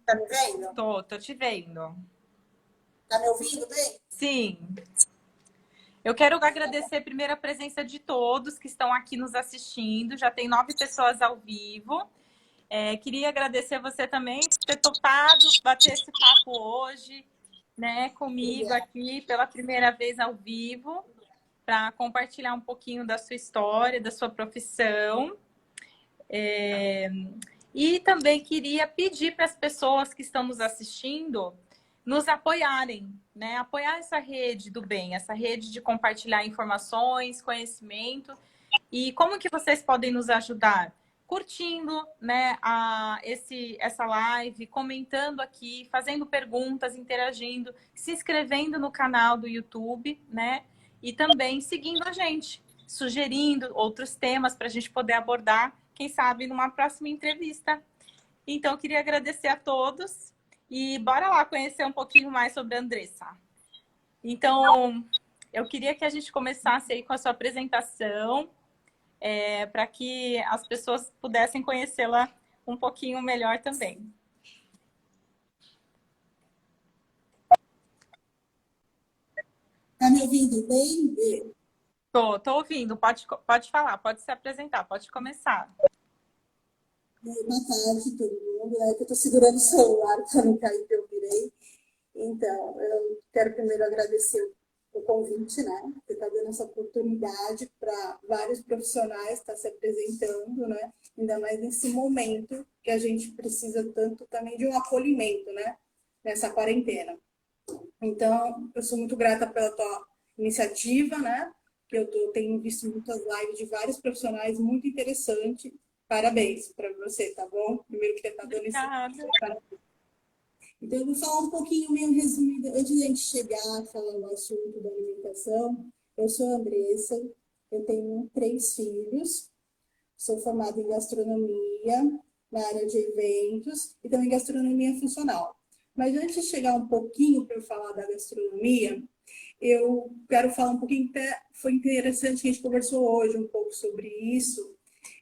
Tá me vendo? Tô te vendo. Tá me ouvindo bem? Sim. Eu quero agradecer primeiro a presença de todos que estão aqui nos assistindo. Já tem 9 pessoas ao vivo. Queria agradecer você também por ter topado bater esse papo hoje, né, comigo Obrigada. aqui pela primeira vez ao vivo, para compartilhar um pouquinho da sua história, da sua profissão. E também queria pedir para as pessoas que estão nos assistindo nos apoiarem, né? Apoiar essa rede do bem, essa rede de compartilhar informações, conhecimento. E como que vocês podem nos ajudar? Curtindo, né, essa live, comentando aqui, fazendo perguntas, interagindo, se inscrevendo no canal do YouTube, né? E também seguindo a gente, sugerindo outros temas para a gente poder abordar, quem sabe, numa próxima entrevista. Então, eu queria agradecer a todos e bora lá conhecer um pouquinho mais sobre a Andressa. Então, eu queria que a gente começasse aí com a sua apresentação, para que as pessoas pudessem conhecê-la um pouquinho melhor também. Tá me ouvindo bem? Tô ouvindo, pode falar, pode se apresentar, pode começar. Boa tarde, todo mundo. É que eu tô segurando o celular para não cair que eu virei. Então, eu quero primeiro agradecer o convite, né? Você está dando essa oportunidade para vários profissionais estar se apresentando, né? Ainda mais nesse momento que a gente precisa tanto também de um acolhimento, né? Nessa quarentena. Então, eu sou muito grata pela tua iniciativa, né? Que tenho visto muitas lives de vários profissionais muito interessantes. Parabéns para você, tá bom? Primeiro que tá dando esse. Obrigada. Então, eu vou falar um pouquinho meio resumido, antes de a gente chegar a falar no assunto da alimentação. Eu sou a Andressa, eu tenho 3 filhos, sou formada em gastronomia, na área de eventos e também gastronomia funcional. Mas antes de chegar um pouquinho para eu falar da gastronomia, eu quero falar um pouquinho, até foi interessante que a gente conversou hoje um pouco sobre isso,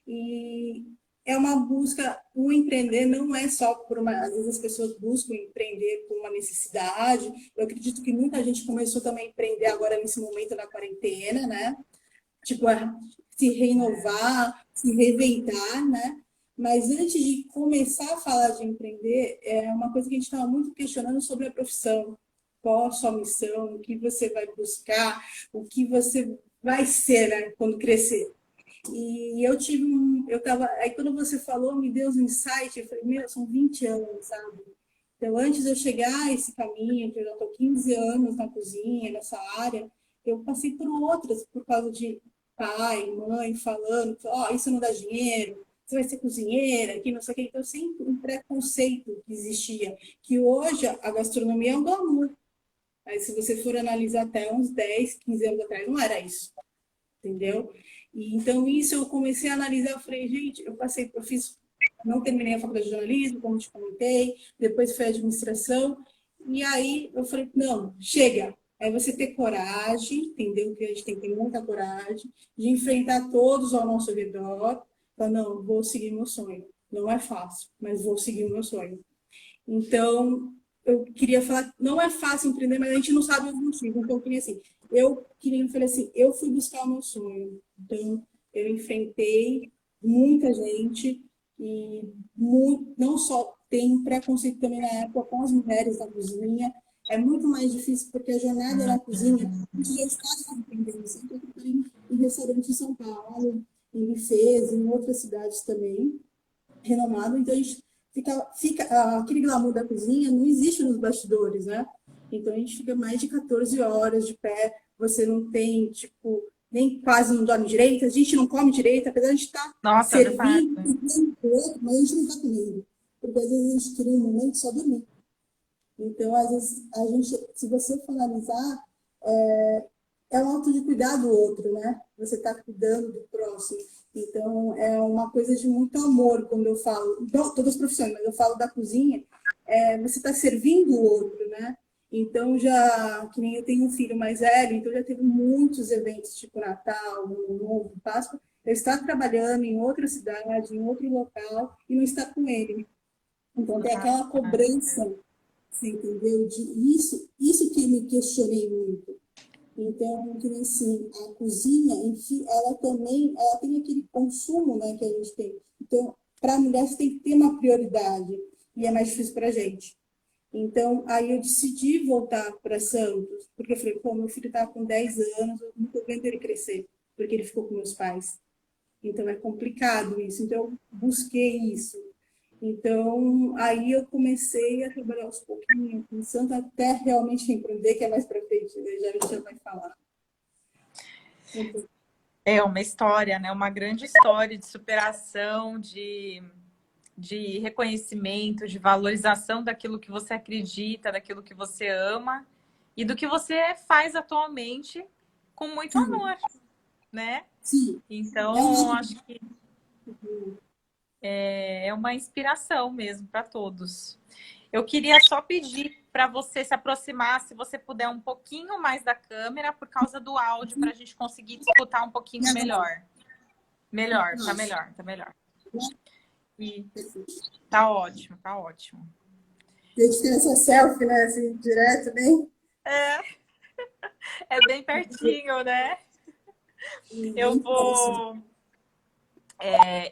e é uma busca, o empreender não é só por uma, às vezes as pessoas buscam empreender por uma necessidade, eu acredito que muita gente começou também a empreender agora nesse momento da quarentena, né? Tipo, se renovar, se reinventar, né? Mas antes de começar a falar de empreender, é uma coisa que a gente estava muito questionando sobre a profissão. Qual a sua missão, o que você vai buscar, o que você vai ser, né, quando crescer. E eu tive eu tava, aí quando você falou, me deu um insight, eu falei, meu, são 20 anos, sabe? Então, antes de eu chegar a esse caminho, que eu já estou 15 anos na cozinha, nessa área, eu passei por outras, por causa de pai, mãe falando, ó, oh, isso não dá dinheiro, você vai ser cozinheira, que não sei o que. Então, sempre um preconceito que existia, que hoje a gastronomia é um glamour. Mas se você for analisar até uns 10, 15 anos atrás, não era isso, entendeu? E, então, isso eu comecei a analisar, eu falei, gente, eu fiz, não terminei a faculdade de jornalismo, como te comentei, depois foi administração, e aí eu falei, não, chega. Aí você ter coragem, entendeu? Que a gente tem que ter muita coragem de enfrentar todos ao nosso redor. Falar, não, vou seguir meu sonho. Não é fácil, mas vou seguir o meu sonho. Então, eu queria falar, não é fácil empreender, mas a gente não sabe os motivos. Então, eu queria falar assim, eu fui buscar o meu sonho. Então, eu enfrentei muita gente e não só tem preconceito também na época com as mulheres da cozinha. É muito mais difícil porque a jornada na cozinha, a gente já está empreendendo. Sempre eu trabalhei em restaurante em São Paulo, em bufês, em outras cidades também renomado, então a gente aquele glamour da cozinha não existe nos bastidores, né? Então a gente fica mais de 14 horas de pé, você não tem, tipo, nem quase não dorme direito, a gente não come direito, apesar de a gente estar tá Nossa, é verdade. servindo, mas a gente não está comendo, porque às vezes a gente queria um momento só dormir. Então, às vezes, a gente, se você for analisar, é um ato de cuidar do outro, né? Você está cuidando do próximo. Então, é uma coisa de muito amor quando eu falo, todas as profissões, mas eu falo da cozinha, você está servindo o outro, né? Então, que nem eu tenho um filho mais velho, então já teve muitos eventos, tipo Natal, Ano Novo, Páscoa, eu estar trabalhando em outra cidade, em outro local, e não estar com ele. Então, tem aquela cobrança, você entendeu? De isso que eu me questionei muito. Então, que nem assim, a cozinha em si, ela também, ela tem aquele consumo, né, que a gente tem. Então, para a mulher, você tem que ter uma prioridade, e é mais difícil para a gente. Então, aí eu decidi voltar para Santos, porque eu falei, pô, meu filho está com 10 anos, eu não estou vendo ele crescer, porque ele ficou com meus pais. Então, é complicado isso. Então, eu busquei isso. Então, aí eu comecei a trabalhar aos pouquinhos, em Santos, até realmente empreender, que é mais para frente, né? Já a gente já vai falar. Então, É uma história, né? Uma grande história de superação, de reconhecimento, de valorização daquilo que você acredita, daquilo que você ama e do que você faz atualmente com muito sim, amor, né? sim. É Então, um acho que é uma inspiração mesmo para todos. Eu queria só pedir para você se aproximar, se você puder, um pouquinho mais da câmera, por causa do áudio, para a gente conseguir disputar um pouquinho melhor. Melhor, tá melhor, tá melhor. E tá ótimo, tá ótimo. a gente tem essa selfie, né, assim, direto, bem, É bem pertinho, né? Eu bem próximo. vou.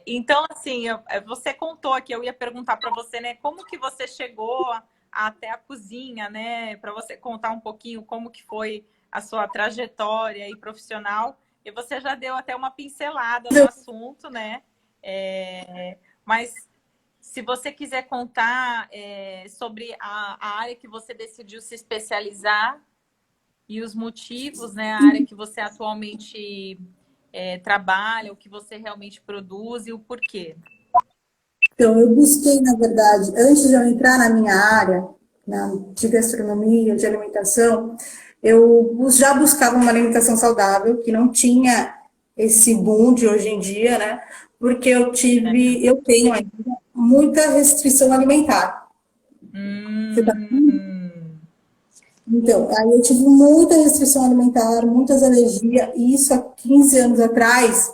Então, assim, você contou aqui, eu ia perguntar para você, né, como que você chegou até a cozinha, né? Para você contar um pouquinho como que foi a sua trajetória e profissional. E você já deu até uma pincelada no assunto, né? Mas se você quiser contar sobre a área que você decidiu se especializar e os motivos, né? A área que você atualmente trabalha, o que você realmente produz e o porquê. Então, eu busquei, na verdade, antes de eu entrar na minha área, de gastronomia, de alimentação, eu já buscava uma alimentação saudável, que não tinha esse boom de hoje em dia, né? Porque eu tenho ainda muita restrição alimentar. Você tá... Então, aí eu tive muita restrição alimentar, muitas alergias, e isso há 15 anos atrás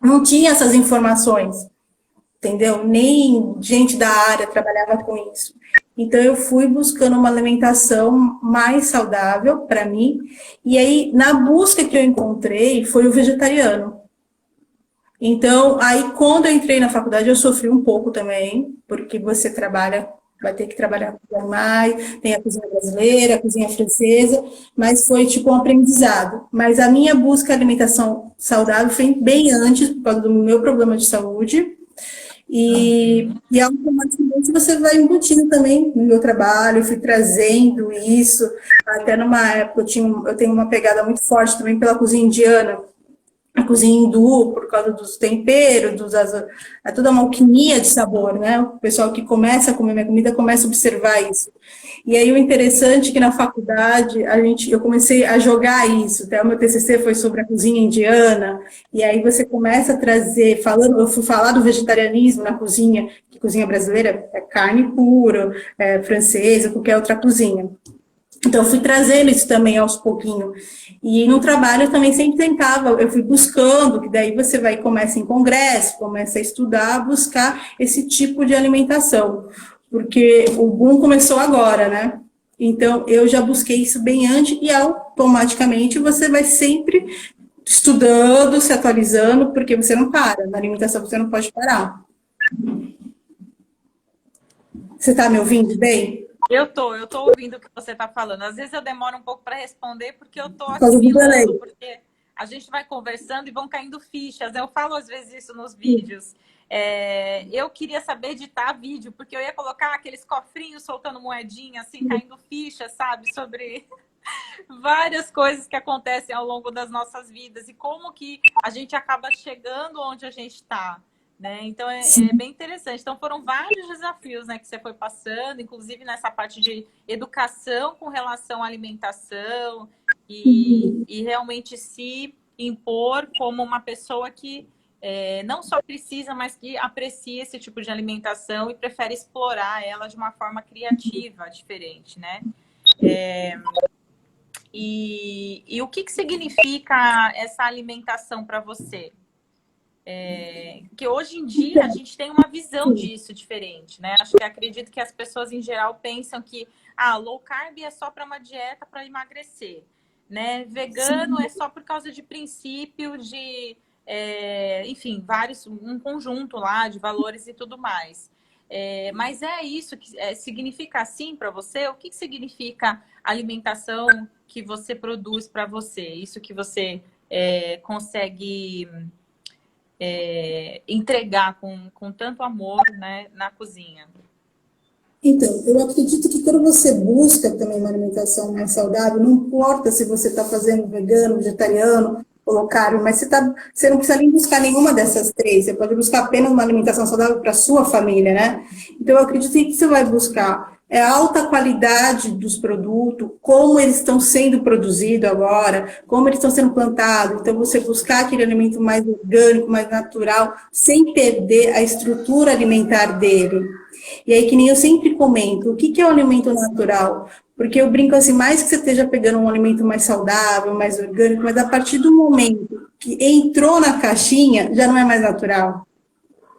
não tinha essas informações, entendeu? Nem gente da área trabalhava com isso. Então eu fui buscando uma alimentação mais saudável para mim, e aí na busca que eu encontrei foi o vegetariano. Então, aí quando eu entrei na faculdade, eu sofri um pouco também, porque você trabalha, vai ter que trabalhar com animais, tem a cozinha brasileira, a cozinha francesa, mas foi tipo um aprendizado. Mas a minha busca de alimentação saudável foi bem antes, por causa do meu problema de saúde, e automaticamente você vai embutindo também no meu trabalho, eu fui trazendo isso, até numa época eu tenho uma pegada muito forte também pela cozinha indiana, a cozinha hindu, por causa dos temperos, é toda uma alquimia de sabor, né? O pessoal que começa a comer minha comida começa a observar isso. E aí o interessante é que na faculdade eu comecei a jogar isso, até o meu TCC foi sobre a cozinha indiana, e aí você começa a trazer, eu fui falar do vegetarianismo na cozinha, que cozinha brasileira é carne pura, é francesa, qualquer outra cozinha. Então, eu fui trazendo isso também aos pouquinhos. E no trabalho eu também sempre tentava, eu fui buscando, que daí você vai começa em congresso, começa a estudar, buscar esse tipo de alimentação. Porque o boom começou agora, né? Então, eu já busquei isso bem antes e automaticamente você vai sempre estudando, se atualizando, porque você não para. Na alimentação você não pode parar. Você está me ouvindo bem? Eu tô ouvindo o que você está falando. Às vezes eu demoro um pouco para responder porque eu tô Por causa do assimilando, delay. porque a gente vai conversando e vão caindo fichas. Eu falo às vezes isso nos vídeos. Eu queria saber editar vídeo, porque eu ia colocar aqueles cofrinhos soltando moedinha, assim, caindo fichas, sabe? Sobre várias coisas que acontecem ao longo das nossas vidas e como que a gente acaba chegando onde a gente está. Né? Então é bem interessante. Então foram vários desafios, né, que você foi passando, inclusive nessa parte de educação com relação à alimentação e realmente se impor como uma pessoa que não só precisa, mas que aprecia esse tipo de alimentação e prefere explorar ela de uma forma criativa, diferente, né? E o que significa essa alimentação para você? Que hoje em dia a gente tem uma visão disso diferente, né? Acredito que as pessoas em geral pensam que low carb é só para uma dieta para emagrecer, né? Vegano é só por causa de princípio de, enfim, um conjunto lá de valores e tudo mais. Mas é isso que significa assim para você? O que significa alimentação que você produz para você? Isso que você consegue entregar com tanto amor, né, na cozinha? Então, eu acredito que quando você busca também uma alimentação mais saudável, não importa se você está fazendo vegano, vegetariano ou low carb, mas você não precisa nem buscar nenhuma dessas três, você pode buscar apenas uma alimentação saudável para a sua família, né? Então, eu acredito que você vai buscar a alta qualidade dos produtos, como eles estão sendo produzidos agora, como eles estão sendo plantados. Então, você buscar aquele alimento mais orgânico, mais natural, sem perder a estrutura alimentar dele. E aí, que nem eu sempre comento, o que é o alimento natural? Porque eu brinco assim, mais que você esteja pegando um alimento mais saudável, mais orgânico, mas a partir do momento que entrou na caixinha, já não é mais natural.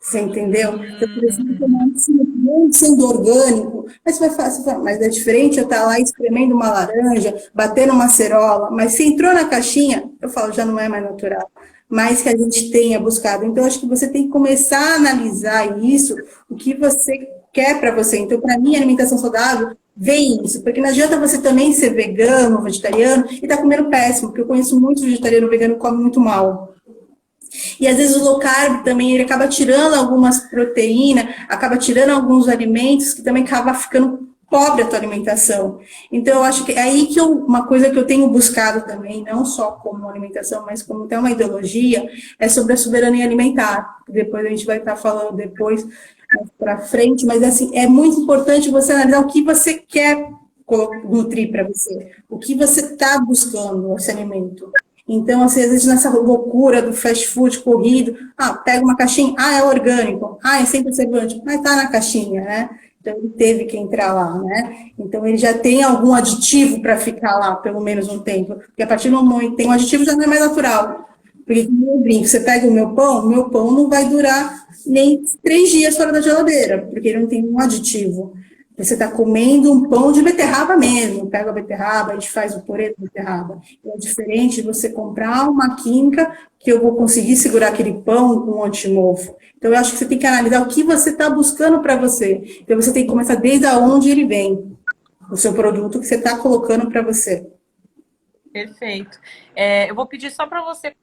Você entendeu? Então, por exemplo, mesmo sendo orgânico, mas você vai falar, mas é diferente eu estar lá espremendo uma laranja, batendo uma cerola, mas se entrou na caixinha, eu falo, já não é mais natural. Mais que a gente tenha buscado. Então, acho que você tem que começar a analisar isso, o que você quer para você. Então, para mim, a alimentação saudável vem isso, porque não adianta você também ser vegano, vegetariano, e estar comendo péssimo, porque eu conheço muitos vegetarianos veganos que comem muito mal. E às vezes o low carb também, ele acaba tirando algumas proteínas, acaba tirando alguns alimentos que também acaba ficando pobre a tua alimentação. Então, eu acho que é aí que uma coisa que eu tenho buscado também, não só como alimentação, mas como até uma ideologia, é sobre a soberania alimentar. Depois a gente vai estar falando depois, mais para frente, mas assim, é muito importante você analisar o que você quer nutrir para você, o que você está buscando esse alimento. Então, assim, às vezes nessa loucura do fast food corrido, pega uma caixinha, é orgânico, é sem conservante, mas tá na caixinha, né? Então, ele teve que entrar lá, né? Então, ele já tem algum aditivo para ficar lá, pelo menos um tempo. Porque a partir do momento que tem um aditivo, já não é mais natural. Porque, como eu brinco, você pega o meu pão não vai durar nem 3 dias fora da geladeira, porque ele não tem um aditivo. Você está comendo um pão de beterraba mesmo. Pega a beterraba, a gente faz o purê de beterraba. É diferente de você comprar uma química que eu vou conseguir segurar aquele pão com um antimofo. Então, eu acho que você tem que analisar o que você está buscando para você. Então, você tem que começar desde onde ele vem, o seu produto que você está colocando para você. Perfeito. Eu vou pedir só para você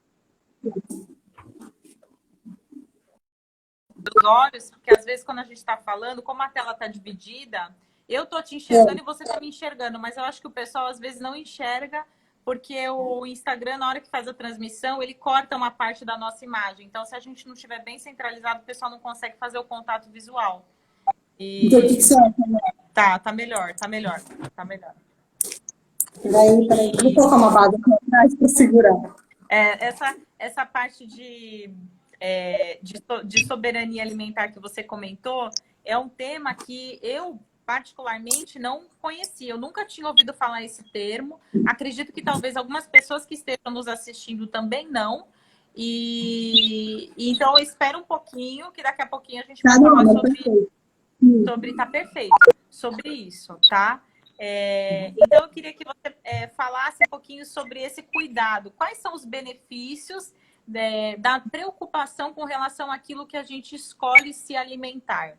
dos olhos, porque às vezes quando a gente está falando, como a tela está dividida, eu tô te enxergando e você tá me enxergando, mas eu acho que o pessoal às vezes não enxerga, porque o Instagram, na hora que faz a transmissão, ele corta uma parte da nossa imagem. Então, se a gente não estiver bem centralizado, o pessoal não consegue fazer o contato visual. Então, o que você acha? Tá melhor. Peraí, vou colocar uma base aqui atrás para segurar. Essa parte de soberania alimentar que você comentou é um tema que eu particularmente não conhecia. Eu nunca tinha ouvido falar esse termo. Acredito que talvez algumas pessoas que estejam nos assistindo também não. Então eu espero um pouquinho, que daqui a pouquinho a gente vai falar sobre tá perfeito, sobre isso, tá? Então eu queria que você falasse um pouquinho sobre esse cuidado. Quais são os benefícios da preocupação com relação àquilo que a gente escolhe se alimentar,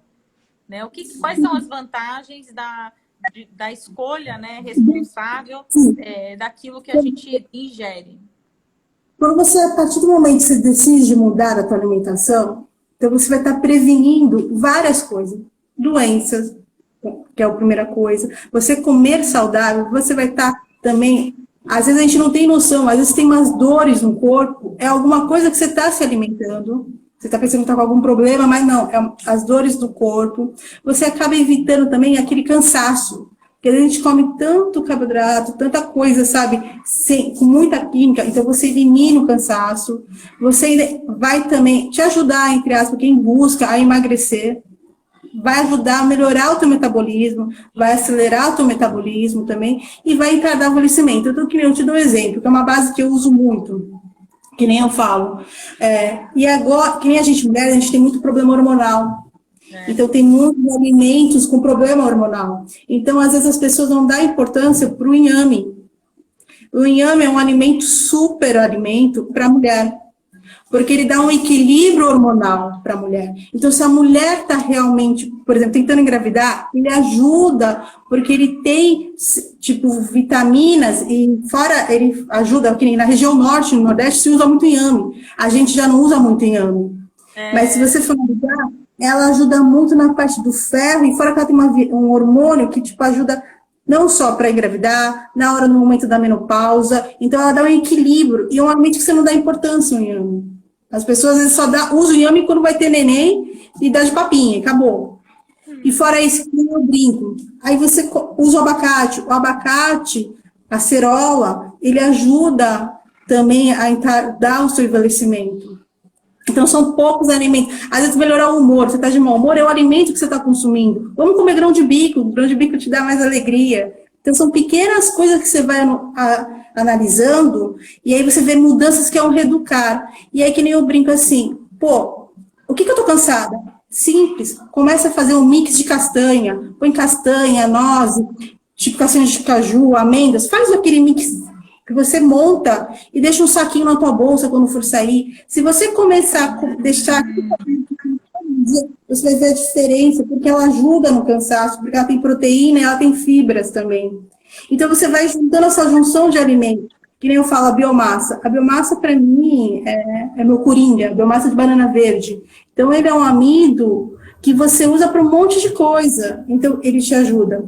né? Quais são as vantagens da escolha, né, responsável daquilo que a gente ingere? Quando você, a partir do momento que você decide mudar a tua alimentação, então você vai estar prevenindo várias coisas, doenças, que é a primeira coisa. Você comer saudável, você vai estar também. Às vezes a gente não tem noção, às vezes tem umas dores no corpo, é alguma coisa que você está se alimentando, você está pensando que está com algum problema, mas não, é as dores do corpo. Você acaba evitando também aquele cansaço, porque a gente come tanto carboidrato, tanta coisa, sabe, com muita química, então você elimina o cansaço, você vai também te ajudar, entre aspas, quem busca a emagrecer, vai ajudar a melhorar o teu metabolismo, vai acelerar o teu metabolismo também, e vai retardar o envelhecimento. Então, eu te dou um exemplo, que é uma base que eu uso muito. que nem eu falo. E agora, que nem a gente mulher, a gente tem muito problema hormonal. Então, tem muitos alimentos com problema hormonal. Então, às vezes, as pessoas não dão importância para o inhame. O inhame é um alimento, super alimento para a mulher, porque ele dá um equilíbrio hormonal para a mulher. Então, se a mulher está realmente, por exemplo, tentando engravidar, ele ajuda, porque ele tem, tipo, vitaminas, e fora, ele ajuda, que nem na região norte, no nordeste, se usa muito inhame. A gente já não usa muito inhame. Mas se você for analisar, ela ajuda muito na parte do ferro, e fora que ela tem um hormônio que, tipo, ajuda não só para engravidar, na hora, no momento da menopausa. Então, ela dá um equilíbrio, e é um alimento que você não dá importância no inhame. As pessoas às vezes só usam o inhame quando vai ter neném e dá de papinha, acabou. E fora isso, eu brinco. Aí você usa o abacate. O abacate, a cerola, ele ajuda também a dar o seu envelhecimento. Então, são poucos alimentos. Às vezes, melhorar o humor. Você está de mau humor, é o alimento que você está consumindo. Vamos comer grão de bico. O grão de bico te dá mais alegria. Então, são pequenas coisas que você vai analisando, e aí você vê mudanças que é um reeducar. E aí, que nem eu brinco assim, pô, o que eu tô cansada? Simples. Começa a fazer um mix de castanha. Põe castanha, noz, tipo castanha de caju, amêndoas. Faz aquele mix que você monta e deixa um saquinho na tua bolsa quando for sair. Se você começar a deixar, você vai ver a diferença, porque ela ajuda no cansaço, porque ela tem proteína e ela tem fibras também. Então, você vai juntando essa junção de alimentos, que nem eu falo, a biomassa. A biomassa, para mim, é meu coringa, a biomassa de banana verde. Então, ele é um amido que você usa para um monte de coisa. Então, ele te ajuda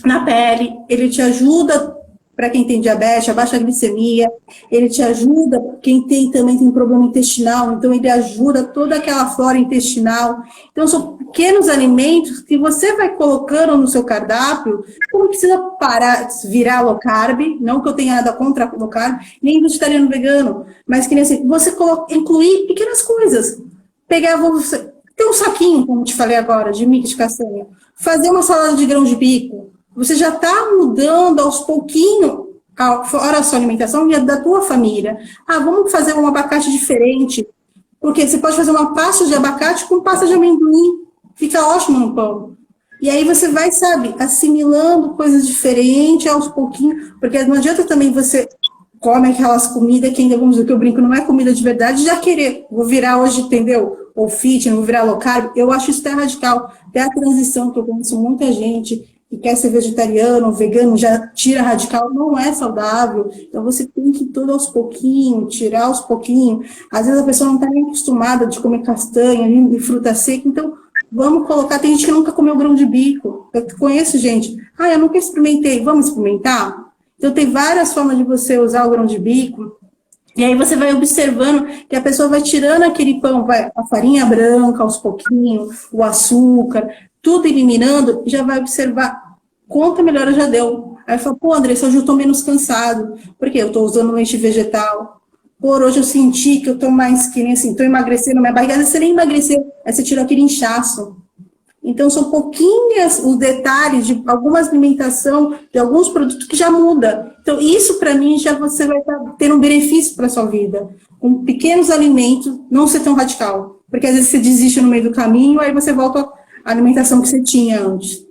na pele, ele te ajuda para quem tem diabetes, a baixa glicemia, ele te ajuda, quem também tem problema intestinal, então ele ajuda toda aquela flora intestinal. Então, são pequenos alimentos que você vai colocando no seu cardápio, não precisa parar, virar low carb, não que eu tenha nada contra low carb, nem vegetariano vegano, mas que nem assim, você incluir pequenas coisas. Pegar, ter um saquinho, como te falei agora, de mix de castanha, fazer uma salada de grão de bico, você já está mudando aos pouquinhos, fora a sua alimentação e a da tua família. Ah, vamos fazer um abacate diferente, porque você pode fazer uma pasta de abacate com pasta de amendoim, fica ótimo no pão. E aí você vai, sabe, assimilando coisas diferentes aos pouquinhos, porque não adianta também você come aquelas comidas que ainda, vamos dizer, que eu brinco, não é comida de verdade, já querer, vou virar hoje, entendeu? Ou fitness, vou virar low carb. Eu acho isso até radical. Até a transição, que eu conheço muita gente que quer ser vegetariano ou vegano, já tira radical, não é saudável. Então, você tem que ir tudo aos pouquinhos, tirar aos pouquinhos. Às vezes, a pessoa não está nem acostumada de comer castanha e fruta seca, então, vamos colocar, tem gente que nunca comeu grão de bico. Eu conheço gente, eu nunca experimentei, vamos experimentar? Então, tem várias formas de você usar o grão de bico, e aí você vai observando que a pessoa vai tirando aquele pão, a farinha branca aos pouquinhos, o açúcar, tudo eliminando, já vai observar quanta melhora já deu. Aí fala, pô, Andressa, hoje eu tô menos cansado, porque eu tô usando leite vegetal. Pô, hoje eu senti que eu tô mais, que nem assim, tô emagrecendo, minha barriga, você nem emagreceu, aí você tirou aquele inchaço. Então, são pouquinhos os detalhes de algumas alimentação, de alguns produtos que já muda. Então, isso para mim já você vai ter um benefício para a sua vida. Com pequenos alimentos, não ser tão radical. Porque às vezes você desiste no meio do caminho, aí você volta à alimentação que você tinha antes.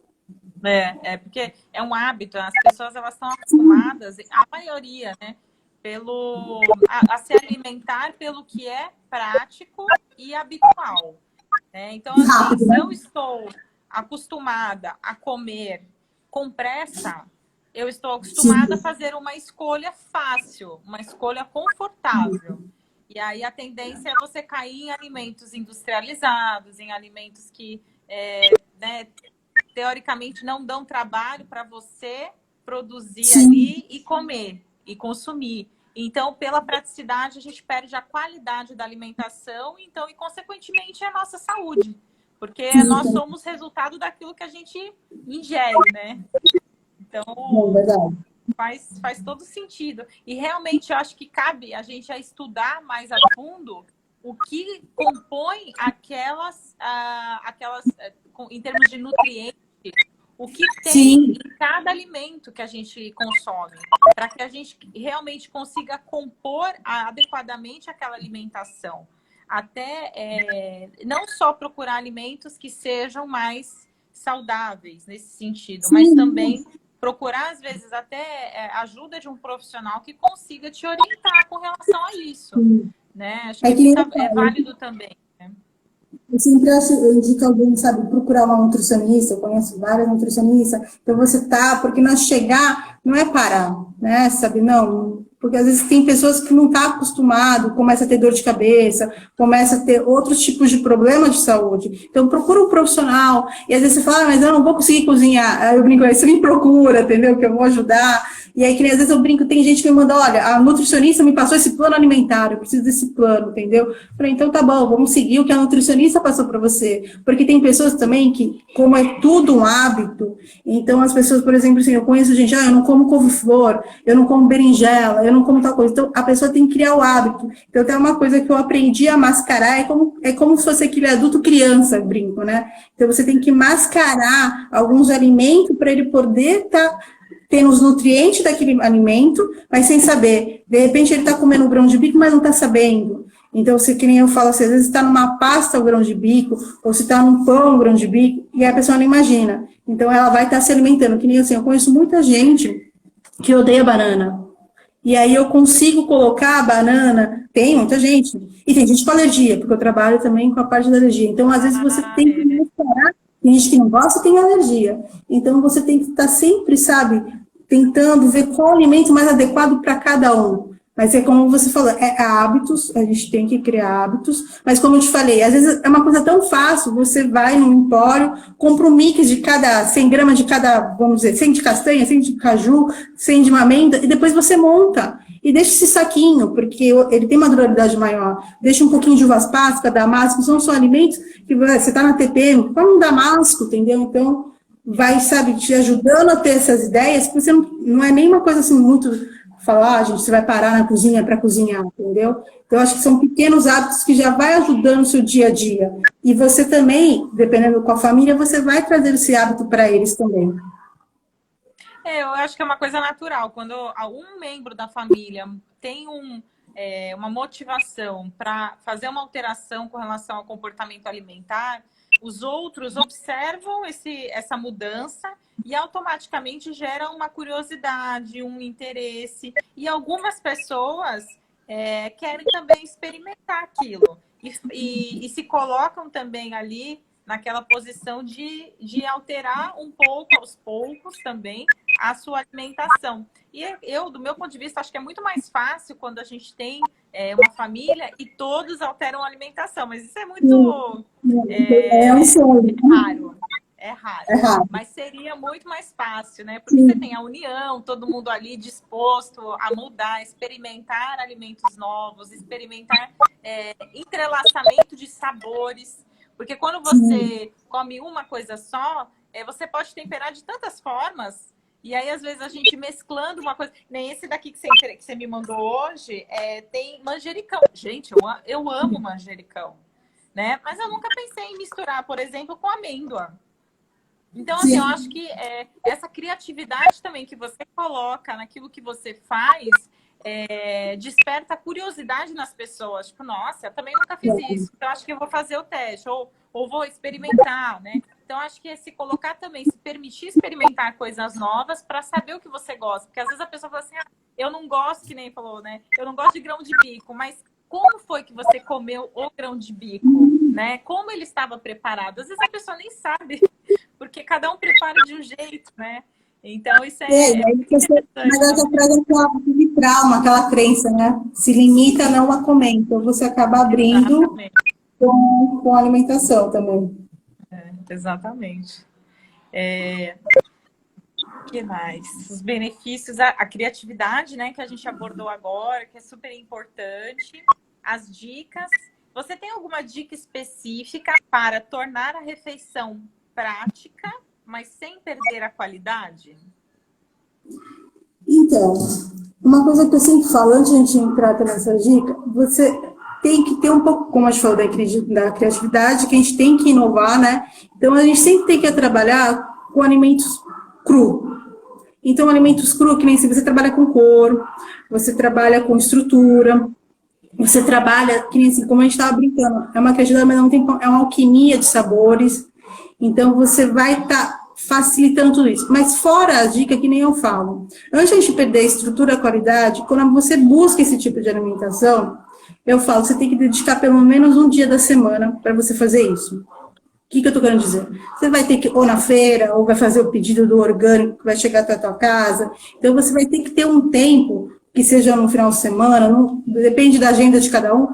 Porque é um hábito, as pessoas elas estão acostumadas, a maioria, né, a se alimentar pelo que é prático e habitual. Então, assim, se eu estou acostumada a comer com pressa, eu estou acostumada a fazer uma escolha fácil, uma escolha confortável. E aí a tendência é você cair em alimentos industrializados, em alimentos que, teoricamente, não dão trabalho para você produzir ali e comer e consumir. Então, pela praticidade, a gente perde a qualidade da alimentação, então, e consequentemente a nossa saúde, porque nós somos resultado daquilo que a gente ingere, né? Então, faz todo sentido. E realmente eu acho que cabe a gente estudar mais a fundo o que compõe aquelas em termos de nutrientes, o que tem Sim. em cada alimento que a gente consome, para que a gente realmente consiga compor adequadamente aquela alimentação. Até não só procurar alimentos que sejam mais saudáveis nesse sentido, mas Sim. também procurar, às vezes, até ajuda de um profissional que consiga te orientar com relação a isso, Sim. né? Acho É que que nem isso eu é falo, válido também, né? eu sempre acho, eu indico alguém, sabe, procurar uma nutricionista, eu conheço várias nutricionistas, então você tá, porque nós chegar não é parar, né, sabe, não, porque às vezes tem pessoas que não estão acostumadas, começa a ter dor de cabeça, começa a ter outros tipos de problemas de saúde, então procura um profissional, e às vezes você fala, mas eu não vou conseguir cozinhar, aí eu brinco, aí você me procura, entendeu, que eu vou ajudar, e aí que nem às vezes eu brinco, tem gente que me manda, olha, a nutricionista me passou esse plano alimentar, eu preciso desse plano, entendeu? Falei, então tá bom, vamos seguir o que a nutricionista passou para você. Porque tem pessoas também que, como é tudo um hábito, então as pessoas, por exemplo, assim, eu conheço gente, eu não como couve-flor, eu não como berinjela, eu não como tal coisa. Então a pessoa tem que criar o hábito. Então tem uma coisa que eu aprendi a mascarar, é como se fosse aquele adulto criança, brinco, né? Então você tem que mascarar alguns alimentos para ele poder estar tendo os nutrientes daquele alimento, mas sem saber. De repente ele está comendo um grão de bico, mas não está sabendo. Então, se que nem eu falo, assim, às vezes está numa pasta o grão de bico, ou se está num pão o grão de bico, e a pessoa não imagina. Então, ela vai estar se alimentando. Que nem assim, eu conheço muita gente que odeia banana. E aí eu consigo colocar a banana, tem muita gente, e tem gente com alergia, porque eu trabalho também com a parte da alergia. Então, às vezes você Ah, tem que mostrar, tem gente que não gosta, tem alergia. Então, você tem que estar sempre, sabe, tentando ver qual alimento mais adequado para cada um. Mas é como você falou, é hábitos, a gente tem que criar hábitos, mas como eu te falei, às vezes é uma coisa tão fácil, você vai no empório, compra um mix de cada, 100 gramas de cada, vamos dizer, 100 de castanha, 100 de caju, 100 de amêndoa, e depois você monta. E deixa esse saquinho, porque ele tem uma durabilidade maior. Deixa um pouquinho de uvas passas, damasco, são só alimentos que você está na TPM, come um damasco, entendeu? Então, vai, sabe, te ajudando a ter essas ideias, porque você não é nem uma coisa assim muito falar, gente, você vai parar na cozinha para cozinhar, entendeu? Então, eu acho que são pequenos hábitos que já vai ajudando o seu dia a dia. E você também, dependendo com a família, você vai trazer esse hábito para eles também. eu acho que é uma coisa natural. Quando um membro da família tem uma motivação para fazer uma alteração com relação ao comportamento alimentar, os outros observam essa mudança e automaticamente gera uma curiosidade, um interesse. E algumas pessoas querem também experimentar aquilo e se colocam também ali naquela posição de alterar um pouco, aos poucos também, a sua alimentação. E eu, do meu ponto de vista, acho que é muito mais fácil quando a gente tem uma família e todos alteram a alimentação. Mas isso é muito É um sonho. raro. É raro. É raro. Mas seria muito mais fácil, né? Porque você Sim. tem a união, todo mundo ali disposto a mudar, experimentar alimentos novos, experimentar entrelaçamento de sabores. Porque quando você come uma coisa só, você pode temperar de tantas formas. E aí, às vezes, a gente mesclando uma coisa... Nem esse daqui que você me mandou hoje, tem manjericão. Gente, eu amo manjericão, né? Mas eu nunca pensei em misturar, por exemplo, com amêndoa. Então, assim, eu acho que essa criatividade também que você coloca naquilo que você faz desperta curiosidade nas pessoas. Tipo, nossa, eu também nunca fiz isso. Então, acho que eu vou fazer o teste. Ou vou experimentar, né? Então, acho que é se colocar também, se permitir experimentar coisas novas para saber o que você gosta. Porque, às vezes, a pessoa fala assim, eu não gosto, que nem falou, né? Eu não gosto de grão de bico, mas como foi que você comeu o grão de bico, né? Como ele estava preparado? Às vezes, a pessoa nem sabe, porque cada um prepara de um jeito, né? Então, isso Aí você, mas ela já traz aquele trauma, aquela crença, né? Se limita a não a comer. Então, você acaba abrindo Exatamente. com a alimentação também. Exatamente. O que mais? Os benefícios, a criatividade, né, que a gente abordou agora, que é super importante. As dicas. Você tem alguma dica específica para tornar a refeição prática, mas sem perder a qualidade? Então, uma coisa que eu sempre falo, antes de a gente entrar nessa dica, você tem que ter um pouco, como a gente falou, da criatividade, que a gente tem que inovar, né? Então, a gente sempre tem que trabalhar com alimentos cru. Então, alimentos cru, que nem se você trabalha com couro, você trabalha com estrutura, você trabalha, que nem assim, como a gente estava brincando, é uma criatividade, mas não tem, é uma alquimia de sabores. Então, você vai estar facilitando tudo isso. Mas fora a dica que nem eu falo, antes de a gente perder a estrutura, a qualidade, quando você busca esse tipo de alimentação, eu falo, você tem que dedicar pelo menos um dia da semana para você fazer isso. O que eu estou querendo dizer? Você vai ter que, ou na feira, ou vai fazer o pedido do orgânico, que vai chegar até a tua casa. Então, você vai ter que ter um tempo, que seja no final de semana, não, depende da agenda de cada um.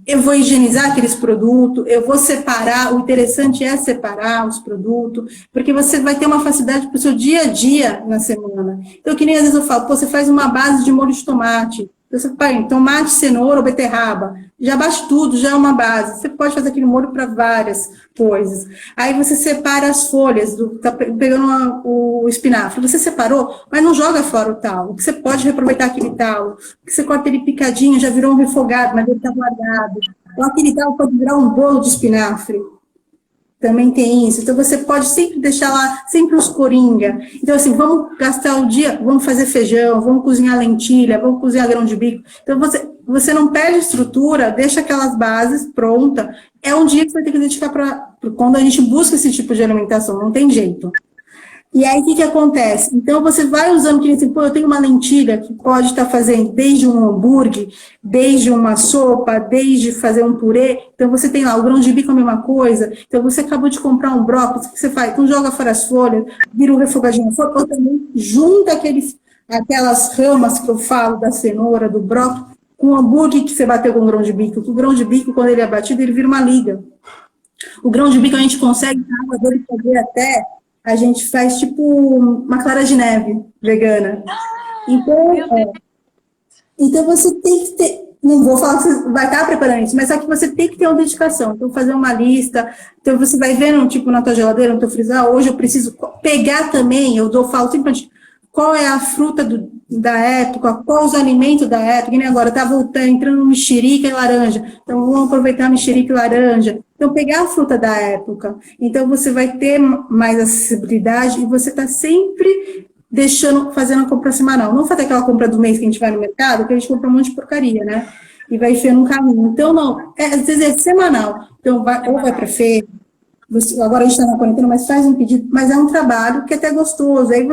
Eu vou higienizar aqueles produtos, eu vou separar, o interessante é separar os produtos, porque você vai ter uma facilidade para o seu dia a dia na semana. Então, que nem às vezes eu falo, pô, você faz uma base de molho de tomate, você põe tomate, cenoura ou beterraba, já bate tudo, já é uma base. Você pode fazer aquele molho para várias coisas. Aí você separa as folhas, tá pegando o espinafre, você separou, mas não joga fora o talo, que você pode reaproveitar aquele talo, que você corta ele picadinho, já virou um refogado, mas ele está guardado. Ou aquele talo pode virar um bolo de espinafre. Também tem isso. Então, você pode sempre deixar lá, sempre os coringa. Então, assim, vamos gastar o dia, vamos fazer feijão, vamos cozinhar lentilha, vamos cozinhar grão de bico. Então, você não perde estrutura, deixa aquelas bases prontas. É um dia que você vai ter que dedicar para quando a gente busca esse tipo de alimentação, não tem jeito. E aí, o que acontece? Então, você vai usando, que assim, pô, eu tenho uma lentilha que pode estar fazendo desde um hambúrguer, desde uma sopa, desde fazer um purê. Então, você tem lá o grão de bico, a mesma coisa. Então, você acabou de comprar um brócolis, o que você faz? Então, joga fora as folhas, vira um refogadinho, ou também junta aquelas ramas que eu falo da cenoura, do brócolis, com o hambúrguer que você bateu com o grão de bico. O grão de bico, quando ele é batido, ele vira uma liga. O grão de bico a gente consegue, na água dele, fazer até... A gente faz tipo uma clara de neve vegana. Então você tem que ter, não vou falar que você vai estar preparando isso, mas só que você tem que ter uma dedicação. Então, fazer uma lista. Então, você vai vendo, tipo, na tua geladeira, no teu freezer, hoje eu preciso pegar também, falo sempre qual é a fruta da época, qual os alimentos da época, que nem agora tá voltando, entrando mexerica e laranja. Então, vamos aproveitar mexerica e laranja. Então, pegar a fruta da época. Então, você vai ter mais acessibilidade e você está sempre fazendo a compra semanal. Não fazer aquela compra do mês que a gente vai no mercado, que a gente compra um monte de porcaria, né? E vai enfiando um caminho. Então, não. Às vezes é semanal. Então, ou vai para feira, agora a gente está na quarentena, mas faz um pedido, mas é um trabalho que é até gostoso. Aí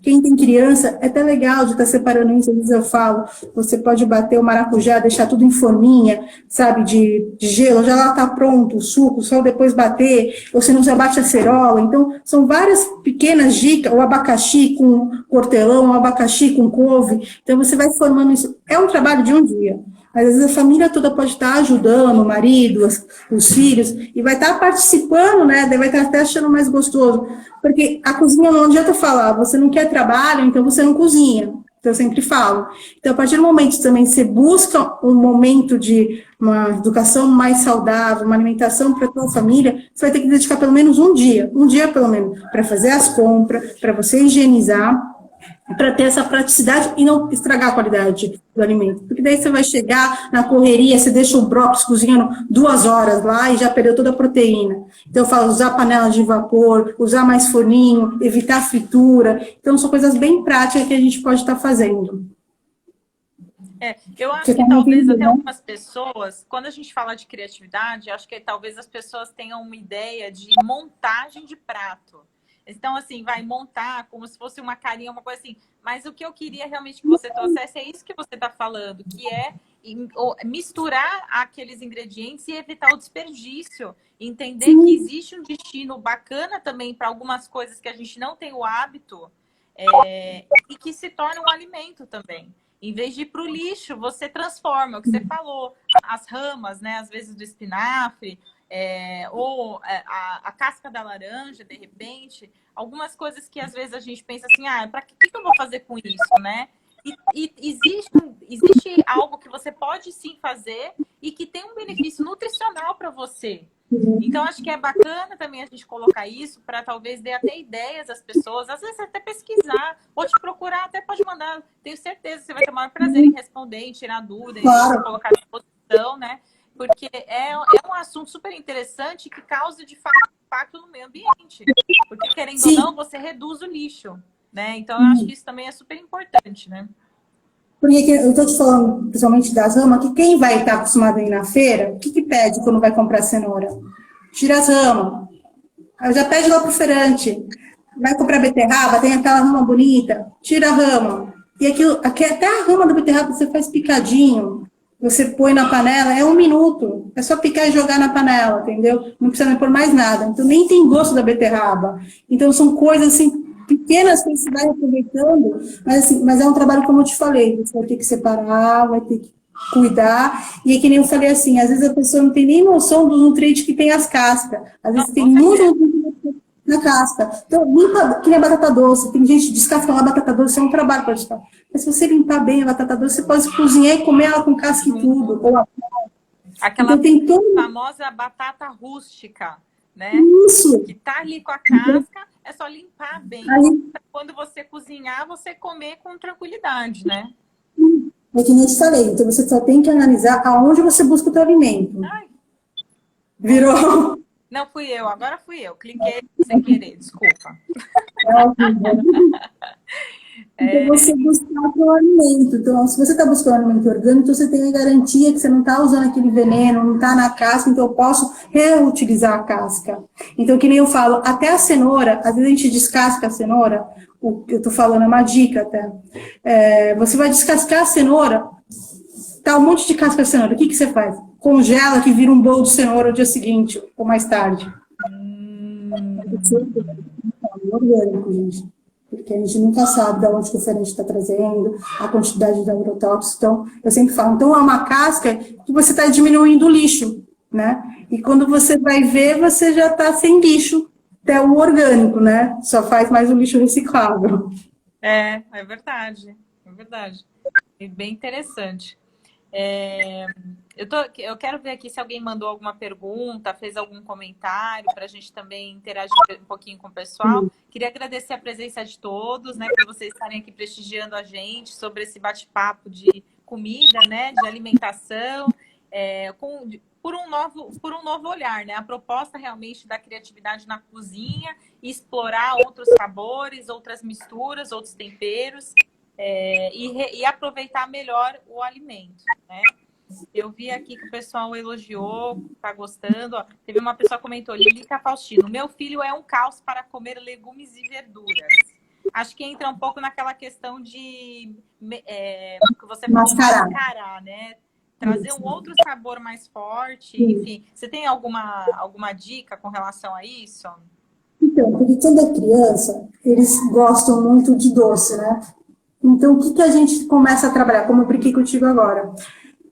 quem tem criança, é até legal de estar separando isso. Às vezes eu falo, você pode bater o maracujá, deixar tudo em forminha, sabe, de gelo, já lá está pronto, o suco, só depois bater, ou se não já bate a cerola. Então, são várias pequenas dicas, o abacaxi com hortelã, o abacaxi com couve. Então, você vai formando isso. É um trabalho de um dia. Às vezes a família toda pode estar ajudando, o marido, os filhos, e vai estar participando, né? Daí vai estar até achando mais gostoso. Porque a cozinha não adianta falar, você não quer trabalho, então você não cozinha. Então eu sempre falo. Então, a partir do momento que também você busca um momento de uma educação mais saudável, uma alimentação para a tua família, você vai ter que dedicar pelo menos um dia pelo menos, para fazer as compras, para você higienizar, para ter essa praticidade e não estragar a qualidade do alimento. Porque daí você vai chegar na correria, você deixa o brócolis cozinhando 2 horas lá e já perdeu toda a proteína. Então, eu falo, usar panela de vapor, usar mais forninho, evitar fritura. Então, são coisas bem práticas que a gente pode estar fazendo. Eu acho que talvez até algumas pessoas, quando a gente fala de criatividade, acho que talvez as pessoas tenham uma ideia de montagem de prato. Então, assim, vai montar como se fosse uma carinha, uma coisa assim. Mas o que eu queria realmente que você trouxesse é isso que você está falando, que é misturar aqueles ingredientes e evitar o desperdício. Entender que existe um destino bacana também para algumas coisas que a gente não tem o hábito e que se torna um alimento também. Em vez de ir para o lixo, você transforma, é o que você falou, as ramas, né, às vezes do espinafre, ou a casca da laranja, de repente, algumas coisas que às vezes a gente pensa assim, para que eu vou fazer com isso, né? E existe algo que você pode sim fazer e que tem um benefício nutricional para você. Então, acho que é bacana também a gente colocar isso para talvez dar até ideias às pessoas, às vezes até pesquisar, ou te procurar, até pode mandar. Tenho certeza que você vai ter o maior prazer em responder, em tirar dúvida, em colocar à disposição, né? porque é um assunto super interessante que causa, de fato, impacto no meio ambiente. Porque, querendo ou Sim. não, você reduz o lixo, né? Então, eu acho que isso também é super importante, né? Porque eu estou te falando, principalmente das ramas, que quem vai estar acostumado a ir na feira, o que, que pede quando vai comprar cenoura? Tira as ramas. Aí já pede lá pro feirante. Vai comprar beterraba, tem aquela rama bonita, tira a rama. E aquilo, até a rama da beterraba você faz picadinho, você põe na panela, é 1 minuto. É só picar e jogar na panela, entendeu? Não precisa nem pôr mais nada. Então nem tem gosto da beterraba. Então são coisas assim, pequenas que você vai aproveitando, mas, assim, mas é um trabalho, como eu te falei, você vai ter que separar, vai ter que cuidar, e é que nem eu falei assim, às vezes a pessoa não tem nem noção dos nutrientes que tem as cascas, às Não, vezes tem com muito certeza. nutriente na casca. Então, limpa, que nem a batata doce, tem gente que descasca lá a batata doce, é um trabalho para descascar. Mas se você limpar bem a batata doce, você pode cozinhar e comer ela com casca e tudo. Ou Aquela então tem tudo famosa batata rústica, né? isso. Que tá ali com a casca, é só limpar bem. Aí, Pra quando você cozinhar, você comer com tranquilidade, né? é que nem eu te falei, então você só tem que analisar aonde você busca o teu alimento. Ai, bom. Virou. Não fui eu, agora fui eu. Cliquei sem querer, desculpa. Então, você buscar o seu alimento. Então, se você está buscando um alimento orgânico, você tem a garantia que você não está usando aquele veneno, não está na casca, então eu posso reutilizar a casca. Então, que nem eu falo, até a cenoura, às vezes a gente descasca a cenoura, o que eu estou falando é uma dica até. Você vai descascar a cenoura, tá um monte de casca de cenoura, o que, que você faz? Congela que vira um bolo de cenoura no dia seguinte, ou mais tarde. Orgânico, gente. Porque a gente nunca sabe de onde que o feirante está trazendo, a quantidade de agrotóxicos. Então, eu sempre falo, então é uma casca que você está diminuindo o lixo, né? E quando você vai ver, você já está sem lixo, até o orgânico, né? Só faz mais o lixo reciclável. É verdade. É verdade. É bem interessante. Eu quero ver aqui se alguém mandou alguma pergunta, fez algum comentário para a gente também interagir um pouquinho com o pessoal. Queria agradecer a presença de todos, né, por vocês estarem aqui prestigiando a gente sobre esse bate-papo de comida, né, de alimentação, por um novo olhar, né? A proposta realmente da criatividade na cozinha e explorar outros sabores, outras misturas, outros temperos. E aproveitar melhor o alimento, né? Eu vi aqui que o pessoal elogiou, tá gostando. Ó, teve uma pessoa que comentou, Lilica Faustino, meu filho é um caos para comer legumes e verduras. Acho que entra um pouco naquela questão de que você falou, mascarar, né? Trazer um outro sabor mais forte, enfim. Você tem alguma dica com relação a isso? Então, porque quando é criança, eles gostam muito de doce, né? Então, o que, que a gente começa a trabalhar? Como eu brinquei contigo agora.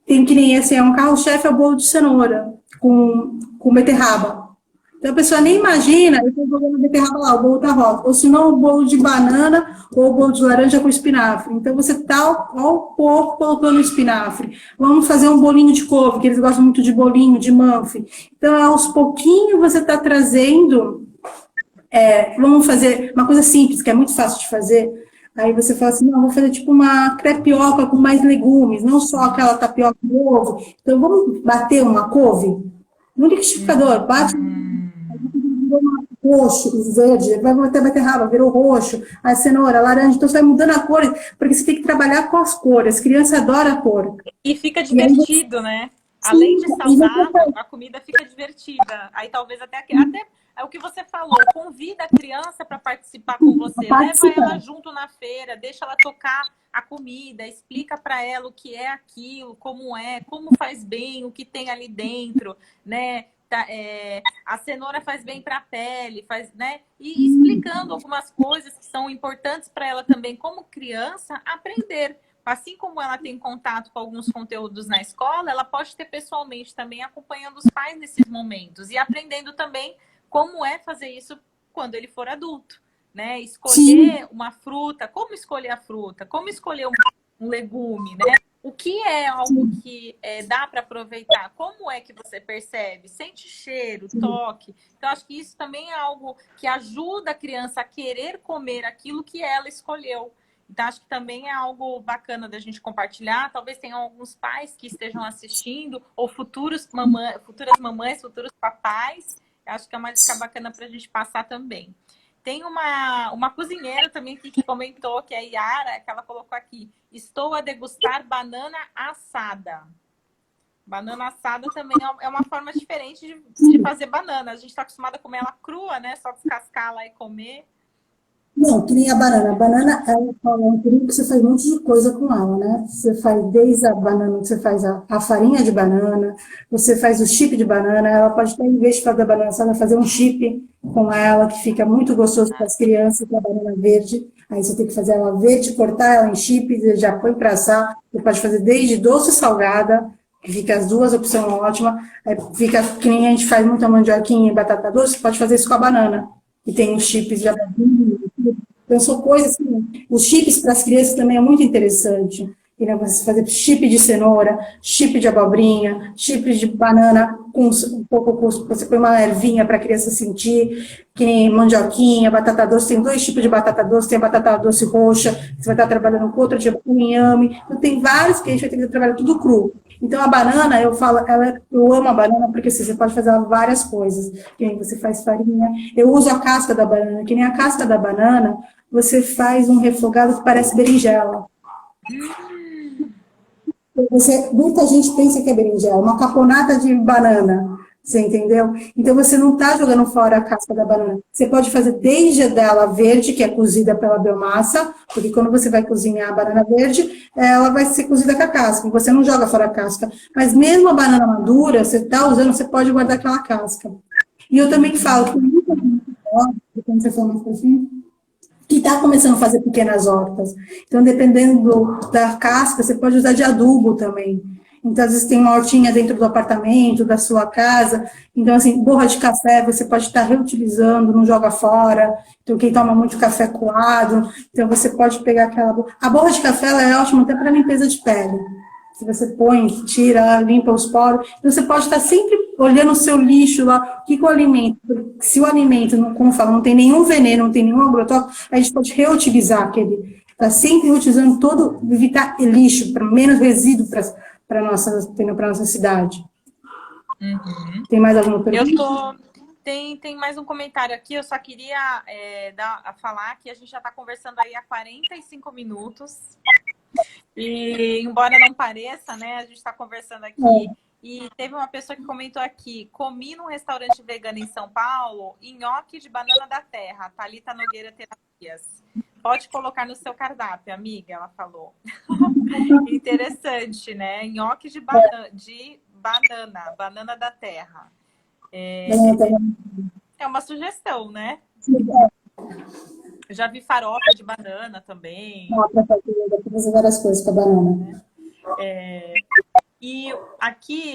Tem que nem assim, é um carro-chefe é o bolo de cenoura com beterraba. Então a pessoa nem imagina, eu estou jogando beterraba lá, o bolo tá rosa. Ou se não, o bolo de banana ou o bolo de laranja com espinafre. Então você está ao pouco colocando espinafre. Vamos fazer um bolinho de couve, que eles gostam muito de bolinho, de muffin. Então, aos pouquinhos você está trazendo. Vamos fazer uma coisa simples, que é muito fácil de fazer. Aí você fala assim, não, vou fazer tipo uma crepioca com mais legumes, não só aquela tapioca de ovo. Então, vamos bater uma couve no liquidificador, bate roxo, verde, vai bater beterraba, virou roxo, a cenoura, laranja, então você vai mudando a cor, porque você tem que trabalhar com as cores, criança adora a cor. E fica divertido, né? Além de saudável, a comida fica divertida. Aí talvez até é o que você falou, convida a criança para participar com você, leva ela junto na feira, deixa ela tocar a comida, explica para ela o que é aquilo, como faz bem, o que tem ali dentro, né? A cenoura faz bem para a pele, né? E explicando algumas coisas que são importantes para ela também, como criança, aprender. Assim como ela tem contato com alguns conteúdos na escola, ela pode ter pessoalmente também acompanhando os pais nesses momentos e aprendendo também como é fazer isso quando ele for adulto, né? Escolher uma fruta, como escolher a fruta, como escolher um legume, né? O que é algo que dá para aproveitar? Como é que você percebe? Sente cheiro, toque. Então, acho que isso também é algo que ajuda a criança a querer comer aquilo que ela escolheu. Então, acho que também é algo bacana da gente compartilhar. Talvez tenham alguns pais que estejam assistindo, ou futuras mamães, futuros papais. Acho que é uma dica bacana para a gente passar também. Tem uma cozinheira também que comentou, que é a Yara, que ela colocou aqui: estou a degustar banana assada. Banana assada também é uma forma diferente de fazer banana. A gente está acostumado a comer ela crua, né? Só descascar ela e comer. Não, que nem a banana. A banana é um período que você faz um monte de coisa com ela, né? Você faz desde a banana, você faz a farinha de banana, você faz o chip de banana, ela pode até, em vez de fazer a banana assada, fazer um chip com ela, que fica muito gostoso para as crianças, com a banana verde. Aí você tem que fazer ela verde, cortar ela em chips, já põe para assar. Você pode fazer desde doce e salgada, que fica as duas opções ótimas. Aí fica, que nem a gente faz muita mandioquinha e batata doce, você pode fazer isso com a banana. E tem os chips de abobrinha. Então, são coisas assim. Os chips para as crianças também é muito interessante. E, né, você fazer chip de cenoura, chip de abobrinha, chip de banana, com um pouco, você põe uma ervinha para a criança sentir, que nem mandioquinha, batata doce. Tem 2 tipos de batata doce, tem a batata doce roxa, você vai estar trabalhando com outro tipo, com inhame. Então, tem vários que a gente vai ter que trabalhar tudo cru. Então, a banana, eu falo, eu amo a banana porque assim, você pode fazer várias coisas. Que nem você faz farinha. Eu uso a casca da banana, que nem a casca da banana, você faz um refogado que parece berinjela. Muita gente pensa que é berinjela, uma caponata de banana, você entendeu? Então você não está jogando fora a casca da banana. Você pode fazer desde dela verde, que é cozida pela biomassa, porque quando você vai cozinhar a banana verde, ela vai ser cozida com a casca, e você não joga fora a casca. Mas mesmo a banana madura, você está usando, você pode guardar aquela casca. E eu também falo que muita gente, quando você for mais para frente, que está começando a fazer pequenas hortas. Então, dependendo da casca, você pode usar de adubo também. Então, às vezes tem uma hortinha dentro do apartamento, da sua casa. Então, assim, borra de café, você pode estar reutilizando, não joga fora. Então, quem toma muito café coado, então você pode pegar aquela... A borra de café, ela é ótima até para limpeza de pele. Se você põe, tira, limpa os poros. Então, você pode estar sempre olhando o seu lixo lá, o que o alimento, se o alimento, como fala, não tem nenhum veneno, não tem nenhum agrotóxico, a gente pode reutilizar aquele. Está sempre reutilizando todo, evitar lixo, para menos resíduo para a nossa cidade. Uhum. Tem mais alguma pergunta? Tem mais um comentário aqui, eu só queria falar que a gente já está conversando aí há 45 minutos. E, embora não pareça, né, a gente está conversando aqui. E teve uma pessoa que comentou aqui: comi num restaurante vegano em São Paulo nhoque de banana da terra, Thalita Nogueira Terapias. Pode colocar no seu cardápio, amiga, ela falou. Interessante, né? Nhoque de banana da terra. É uma sugestão, né? Eu já vi farofa de banana também. Dá para fazer várias coisas com a banana. E aqui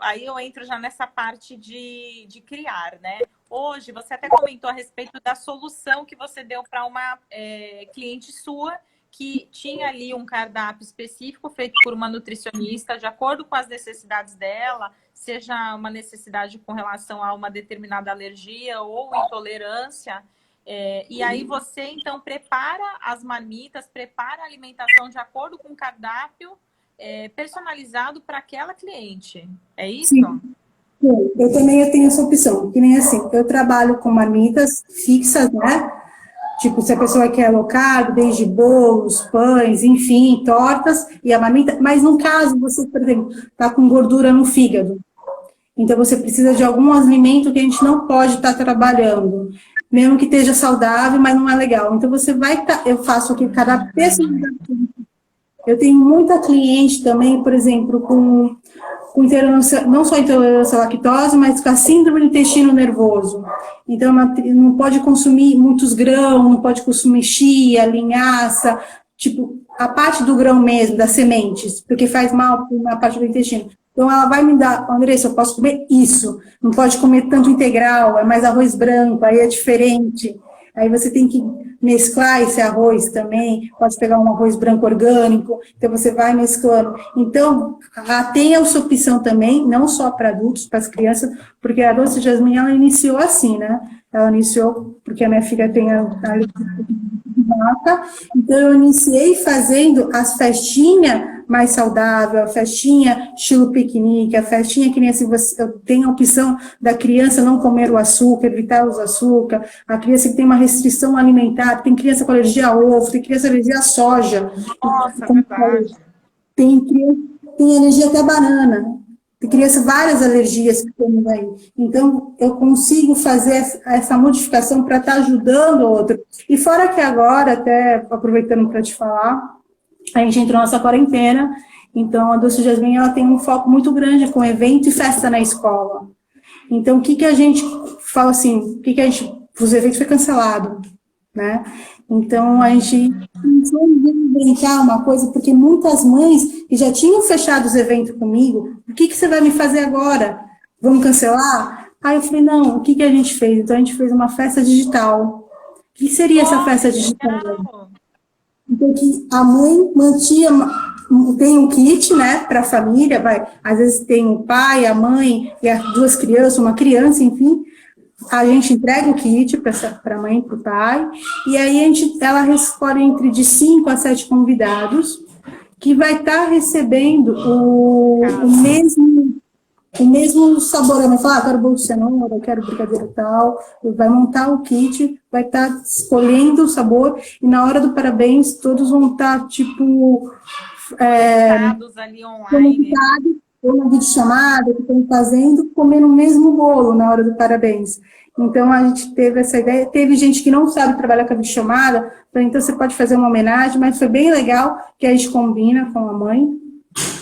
aí eu entro já nessa parte de criar, né? Hoje você até comentou a respeito da solução que você deu para uma cliente sua que tinha ali um cardápio específico feito por uma nutricionista de acordo com as necessidades dela, seja uma necessidade com relação a uma determinada alergia ou intolerância. E aí você então prepara as marmitas, prepara a alimentação de acordo com o cardápio personalizado para aquela cliente. É isso? Sim. Eu também tenho essa opção, que nem assim, eu trabalho com marmitas fixas, né? Tipo, se a pessoa quer low carb, desde bolos, pães, enfim, tortas, e a marmita, mas no caso, você, por exemplo, está com gordura no fígado. Então, você precisa de algum alimento que a gente não pode estar trabalhando, mesmo que esteja saudável, mas não é legal. Então, você vai eu faço aqui cada personalizado. Eu tenho muita cliente também, por exemplo, com intolerância, não só intolerância à lactose, mas com a síndrome do intestino nervoso. Então, não pode consumir muitos grãos, não pode consumir chia, linhaça, tipo, a parte do grão mesmo, das sementes, porque faz mal na parte do intestino. Então, ela vai me dar, Andressa, eu posso comer isso, não pode comer tanto integral, é mais arroz branco, aí é diferente. Aí você tem que mesclar esse arroz também, pode pegar um arroz branco orgânico, então você vai mesclando. Então, tem essa opção também, não só para adultos, para as crianças, porque a Doce Jasmine, ela iniciou assim, né? ela iniciou, porque a minha filha tem a vaca, então eu iniciei fazendo as festinhas mais saudáveis, a festinha estilo piquenique, a festinha que nem assim, você tem a opção da criança não comer o açúcar, evitar os açúcar, a criança que tem uma restrição alimentar, tem criança com alergia a ovo, tem criança com alergia a soja. Nossa, verdade. Tem alergia até a banana. Tem criança, várias alergias que tem aí. Então, eu consigo fazer essa modificação para estar ajudando o outro. E fora que agora, até aproveitando para te falar, a gente entrou nessa quarentena, então a Doce Jasmine, ela tem um foco muito grande com evento e festa na escola. Então, o que que a gente fala assim, os eventos foram cancelados, né? Então, a gente começou a inventar uma coisa, porque muitas mães que já tinham fechado os eventos comigo, o que que você vai me fazer agora? Vamos cancelar? Aí eu falei, não, o que que a gente fez? Então, a gente fez uma festa digital. O que seria essa festa digital? Então, que a mãe tem um kit, né, para a família, às vezes tem o pai, a mãe e as duas crianças, uma criança, enfim, a gente entrega o kit para a mãe e para o pai, e aí ela escolhe entre de 5 a 7 convidados, que vai estar recebendo o mesmo sabor. Ela vai falar, quero bolo de cenoura, quero brigadeiro tal, vai montar o kit, vai estar escolhendo o sabor, e na hora do parabéns, todos vão estar, tipo, ali online, ou na videochamada, que estão fazendo, comendo o mesmo bolo na hora do parabéns. Então, a gente teve essa ideia. Teve gente que não sabe trabalhar com a videochamada, então você pode fazer uma homenagem, mas foi bem legal que a gente combina com a mãe.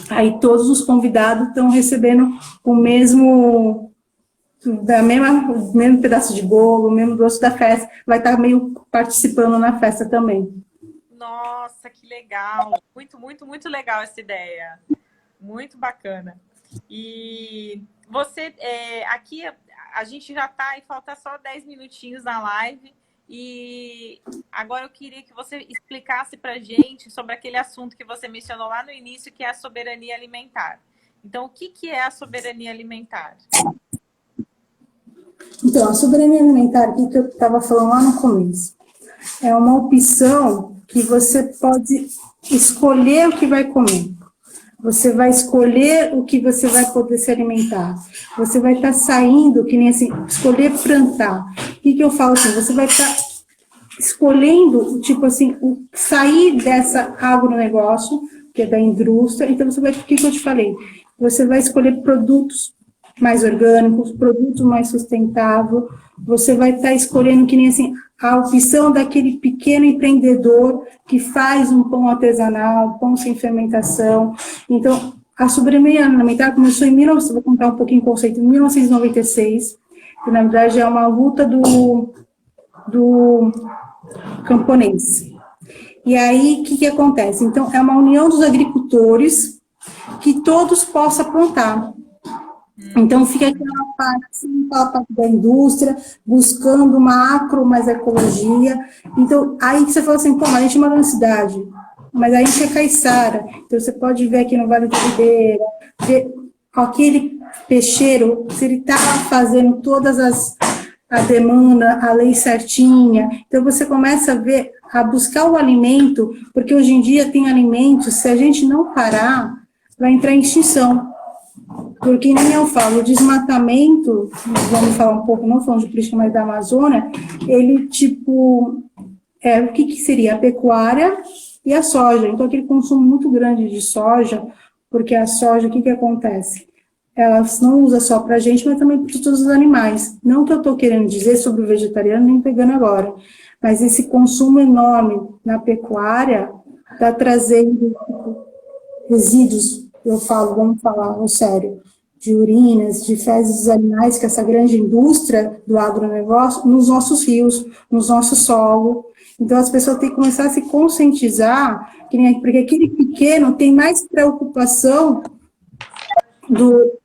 Aí todos os convidados estão recebendo o mesmo pedaço de bolo, o mesmo doce da festa, vai estar meio participando na festa também. Nossa, que legal! Muito, muito, muito legal essa ideia. Muito bacana. E você, aqui a gente já está e falta só 10 minutinhos na live. E agora eu queria que você explicasse para a gente sobre aquele assunto que você mencionou lá no início, que é a soberania alimentar. Então, o que é a soberania alimentar? Então, a soberania alimentar, que eu estava falando lá no começo, é uma opção que você pode escolher o que vai comer. Você vai escolher o que você vai poder se alimentar. Você vai estar saindo, que nem assim, escolher plantar. O que eu falo assim? Você vai estar escolhendo, tipo assim, sair dessa agronegócio, que é da indústria. Então, você vai, o que eu te falei? Você vai escolher produtos mais orgânicos, produtos mais sustentáveis. Você vai estar escolhendo, que nem assim, a opção daquele pequeno empreendedor que faz um pão artesanal, pão sem fermentação. Então, a soberania alimentar começou em vou contar um pouquinho o conceito, em 1996, que na verdade é uma luta do camponês. E aí, o que acontece? Então, é uma união dos agricultores que todos possam plantar. Então, fica aquela parte da indústria, buscando uma mais ecologia. Então, aí você fala assim, pô, mas a gente mora na cidade, mas a gente é caiçara. Então, você pode ver aqui no Vale do Ribeira, ver aquele peixeiro, se ele está fazendo a demanda, a lei certinha. Então, você começa a buscar o alimento, porque hoje em dia tem alimentos, se a gente não parar, vai entrar em extinção. Porque nem eu falo, o desmatamento, vamos falar um pouco, não falando de política, mas da Amazônia, ele, tipo, o que seria? A pecuária e a soja. Então, aquele consumo muito grande de soja, porque a soja, o que acontece? Elas não usam só para a gente, mas também para todos os animais. Não que eu estou querendo dizer sobre o vegetariano, nem pegando agora, mas esse consumo enorme na pecuária está trazendo resíduos, eu falo, vamos falar sério, de urinas, de fezes dos animais, que essa grande indústria do agronegócio, nos nossos rios, nos nossos solos. Então, as pessoas têm que começar a se conscientizar, porque aquele pequeno tem mais preocupação do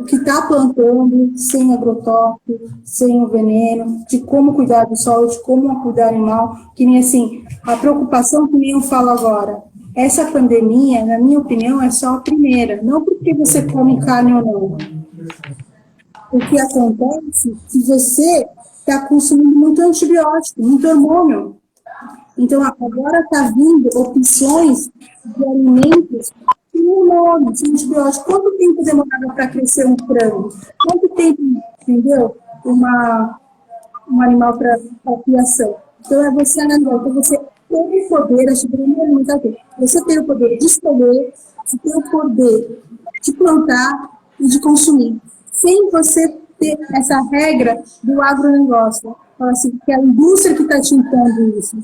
que está plantando, sem agrotóxico, sem o veneno, de como cuidar do solo, de como cuidar do animal, que nem assim, a preocupação que nem eu falo agora. Essa pandemia, na minha opinião, é só a primeira, não porque você come carne ou não. O que acontece, se você está consumindo muito antibiótico, muito hormônio. Então, agora está vindo opções de alimentos sem hormônio, sem antibiótico. Quanto tempo demorava para crescer um frango? Quanto tempo, entendeu? Um animal para criação. Então, é você analisar. Então, você tem o poder, acho que você tem o poder de escolher, você tem o poder de plantar e de consumir, sem você ter essa regra do agronegócio. Fala assim, que é a indústria que está te impondo isso.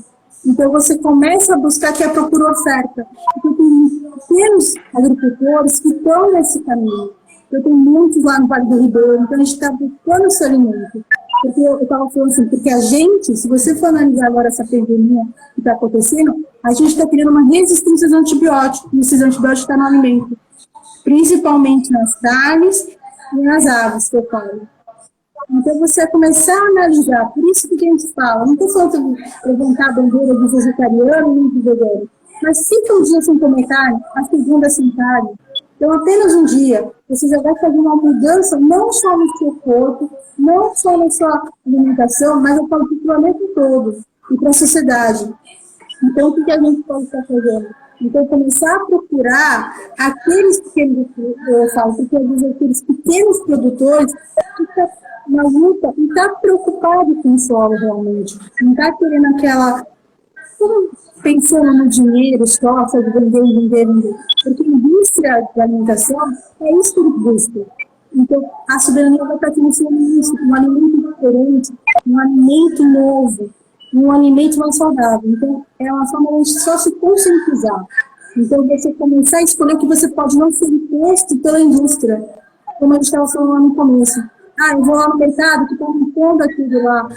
Então, você começa a buscar que é a procura oferta. Então, tem pequenos agricultores que estão nesse caminho. Eu tenho muitos lá no Vale do Ribeiro, então a gente está buscando esse alimento. Porque eu estava falando assim, porque a gente, se você for analisar agora essa pandemia que está acontecendo, a gente está criando uma resistência aos antibióticos, e esses antibióticos estão no alimento, principalmente nas carnes e nas aves, que eu falo. Então, você vai começar a analisar, por isso que a gente fala, não estou falando de levantar a bandeira de vegetariano nem de vegano, mas fica um dia sem comer carne, a segunda sem carne. Então, apenas um dia, você já vai fazer uma mudança, não só no seu corpo, não só na sua alimentação, mas para o planeta todo e para a sociedade. Então, o que a gente pode estar fazendo? Então, começar a procurar aqueles pequenos, eu falo, porque às vezes aqueles pequenos produtores que estão na luta e está preocupado com o solo realmente. Não está querendo aquela... pensando no dinheiro só, só de vender, vender, vender. Porque a indústria da alimentação é isso que ele busca. Então, a soberania vai estar financiando isso, um alimento diferente, um alimento novo, um alimento mais saudável. Então, é uma forma de a gente só se conscientizar. Então, você começar a escolher que você pode não ser imposto pela indústria, como a gente estava falando lá no começo. Eu vou lá no mercado, que está me pondo aquilo lá,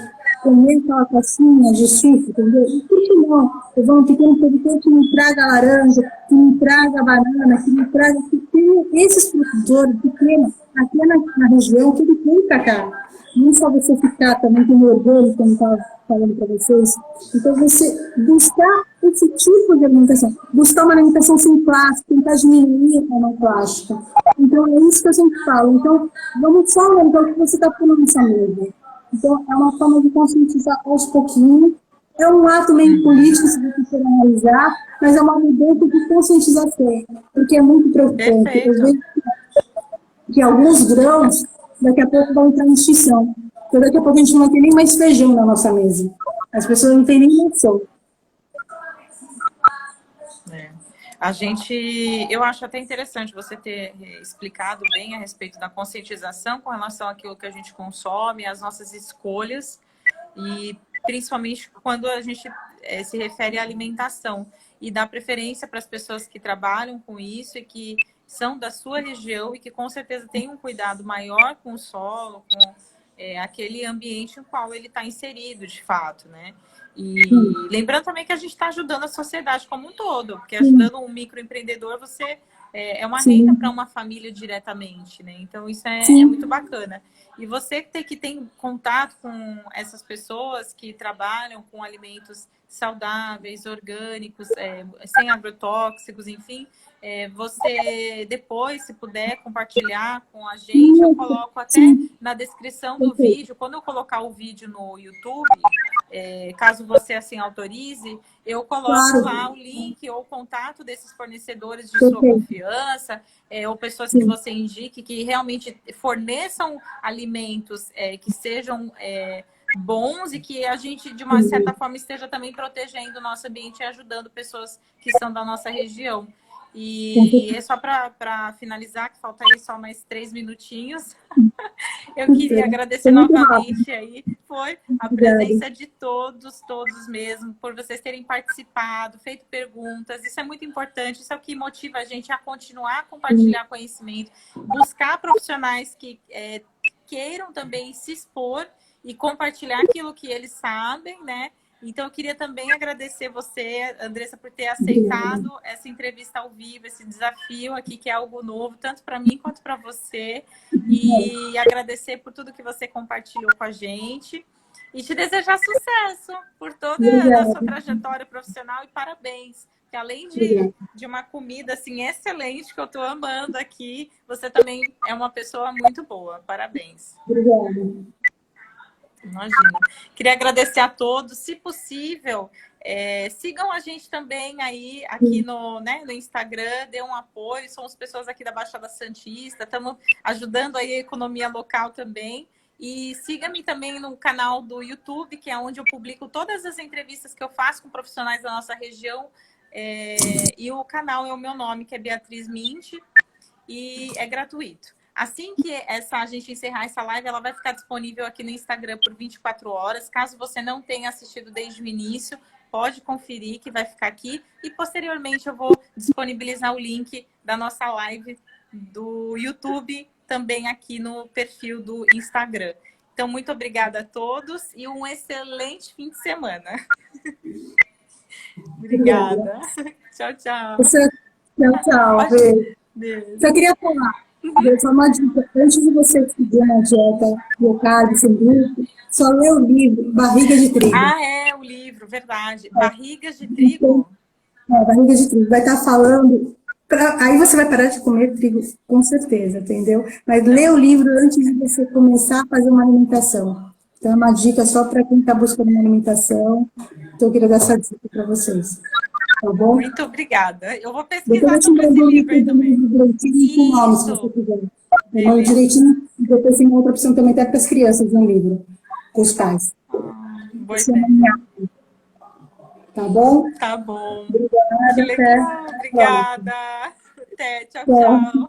comer aquela cassinha de suco, entendeu? E por que não? Eu vou um pequeno produtor que me traga laranja, que me traga banana, que me traga... Que tem esses produtores pequenos, aqui na região, que ele tem para cá. Não só você ficar também com orgulho, como eu estava falando para vocês. Então, você buscar esse tipo de alimentação. Buscar uma alimentação sem plástico, tentar diminuir a mão plástica. Então, é isso que eu sempre falo. Então, vamos só lembrar o que você está falando nessa mesa. Então, é uma forma de conscientizar aos pouquinhos. É um ato meio político, se você for analisar, mas é uma mudança de conscientização, porque é muito preocupante. Eu vejo que alguns grãos, daqui a pouco vão entrar em extinção. Então, daqui a pouco a gente não vai ter nem mais feijão na nossa mesa. As pessoas não têm nem noção. Eu acho até interessante você ter explicado bem a respeito da conscientização com relação àquilo que a gente consome, as nossas escolhas, e principalmente quando a gente se refere à alimentação, e dá preferência para as pessoas que trabalham com isso e que são da sua região e que com certeza têm um cuidado maior com o solo, com aquele ambiente no qual ele está inserido, de fato, né? E lembrando também que a gente está ajudando a sociedade como um todo, porque ajudando um microempreendedor, você é uma renda para uma família diretamente, né? Então, isso é muito bacana. E você que tem contato com essas pessoas que trabalham com alimentos saudáveis, orgânicos, sem agrotóxicos, enfim, você depois, se puder compartilhar com a gente, eu coloco até na descrição do vídeo, quando eu colocar o vídeo no YouTube, caso você assim autorize, eu coloco lá o link ou o contato desses fornecedores de sua confiança, ou pessoas que você indique que realmente forneçam alimentos que sejam bons e que a gente, de uma certa forma, esteja também protegendo o nosso ambiente e ajudando pessoas que são da nossa região. E é só para finalizar, que falta aí só mais 3 minutinhos. Eu queria agradecer novamente aí, a presença de todos mesmo, por vocês terem participado, feito perguntas. Isso é muito importante, isso é o que motiva a gente a continuar a compartilhar conhecimento, buscar profissionais que queiram também se expor e compartilhar aquilo que eles sabem, né? Então, eu queria também agradecer você, Andressa, por ter aceitado essa entrevista ao vivo, esse desafio aqui, que é algo novo, tanto para mim quanto para você. E agradecer por tudo que você compartilhou com a gente. E te desejar sucesso por toda a sua trajetória profissional e parabéns. Que além de uma comida assim, excelente, que eu estou amando aqui, você também é uma pessoa muito boa. Parabéns. Obrigada. Imagina. Queria agradecer a todos. Se possível, sigam a gente também aí aqui no, né, no Instagram, dê um apoio. Somos pessoas aqui da Baixada Santista, estamos ajudando aí a economia local também. E siga-me também no canal do YouTube, que é onde eu publico todas as entrevistas que eu faço com profissionais da nossa região. E o canal é o meu nome, que é Beatriz Mint, e é gratuito. Assim que a gente encerrar essa live, ela vai ficar disponível aqui no Instagram por 24 horas. Caso você não tenha assistido desde o início, pode conferir que vai ficar aqui. E posteriormente eu vou disponibilizar o link da nossa live do YouTube também aqui no perfil do Instagram. Então, muito obrigada a todos e um excelente fim de semana. Obrigada. Tchau, tchau. Tchau, tchau. Beijo. Só queria falar, só uma dica, antes de você seguir uma dieta low carb, sem glúten, só lê o livro Barriga de Trigo. Ah, o livro, verdade. Barrigas de Trigo. Barriga de Trigo. Vai estar falando... Aí você vai parar de comer trigo, com certeza, entendeu? Mas lê o livro antes de você começar a fazer uma alimentação. Então, é uma dica só para quem está buscando uma alimentação. Então, eu queria dar essa dica para vocês. Tá bom? Muito obrigada. Eu vou Depois pesquisar eu te sobre esse mando o livro aí link do também. livro direitinho com o nome, se você quiser. Eu mando direitinho, e depois tem uma outra opção também, até para as crianças no livro, com os pais. Boa Isso é ideia. uma... Tá bom? Tá bom. Obrigada, Que legal. Obrigada. Até. Tchau, tchau.